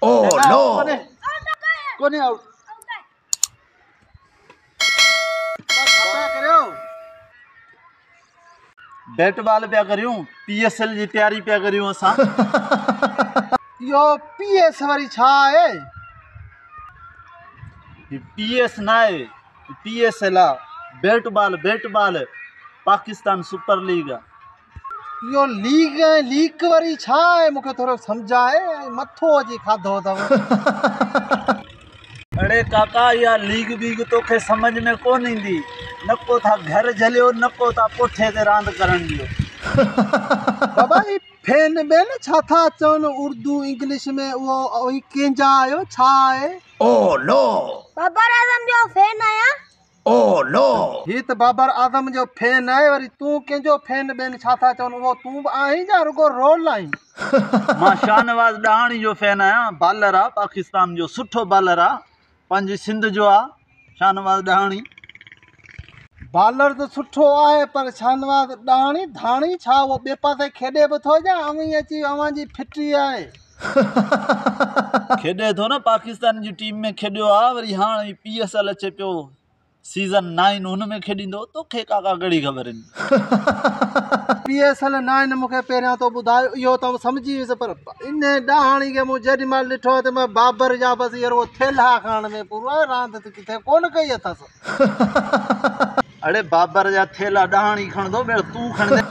Oh no! कोने out क्या करो बैट बॉल पिया करियूं PSL जी तैयारी पिया करियूं असां यो PS वारी छा है PS ना आहे PSL आहे bat ball Pakistan super league आहे यो लीग वारी छा है मुखे थोड़ो समझाए मथो अची खाधो अथव अरे काका या लीग बीग तोखे समझ में कोन ईंदी नको था घर जलियो नको था कोठे ते रांदि करण ॾियो बाबा ही फैन में छा था चवन उर्दू इंग्लिश में वो वही केंजा आयो छा है Oh no! बाबर आजम जो फैन आया Oh no! ही त बाबर आजम जो फैन है वरी तू केंजो फैन बेन छा था चवन वो तू आही जा रुगो रोल आई मां शाहनवाज़ ॾाहणी जो फैन आहियां बॉलर आहे पाकिस्तान जो सुठो बॉलर आहे पंहिंजी सिंध जो आहे शाहनवाज़ ॾाहणी बॉलर तो सुठो आहे पर शाहनवाज़ ॾाहणी धाणी छा वो ॿिए पासे खेॾे बि थो जा अवी अची अवां जी फिटरी आहे खेॾे थो न पाकिस्तान जी टीम में खेॾियो आहे वरी हाणे PSL अचे पियो सीज़न 9 हुन में खेॾींदो तोखे काका घणी ख़बर आहिनि PSL 9 मूंखे पहिरियां तो ॿुधायो इहो त सम्झी वियुसि पर इन ॾाहणी खे मूं जेॾी महिल ॾिठो त मां बाबर जा बसि हींअर उहो थेला खणण में पूरो आहे रांदि त किथे कोन कई अथसि अड़े बाबर जा थेला ॾाहणी खणंदो ॿियो तूं खणंदे